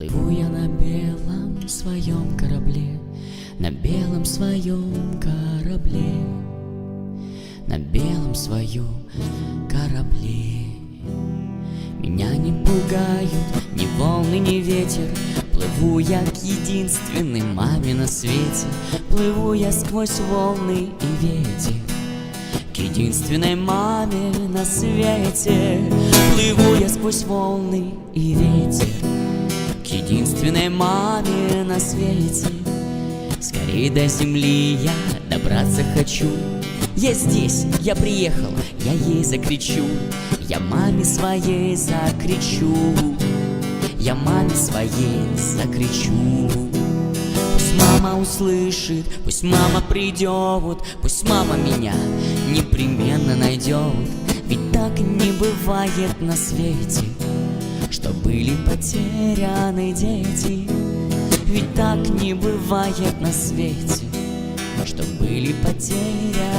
Плыву я на белом своем корабле, на белом своем корабле, на белом своем корабле. Меня не пугают ни волны, ни ветер. Плыву я к единственной маме на свете. Плыву я сквозь волны и ветер к единственной маме на свете. Плыву я сквозь волны и ветер к единственной маме на свете. Скорей до земли я добраться хочу. Я здесь, я приехал, я ей закричу. Я маме своей закричу. Я маме своей закричу. Пусть мама услышит, пусть мама придет, пусть мама меня непременно найдет. Ведь так не бывает на свете, что были потеряны дети. Ведь так не бывает на свете, что были потеряны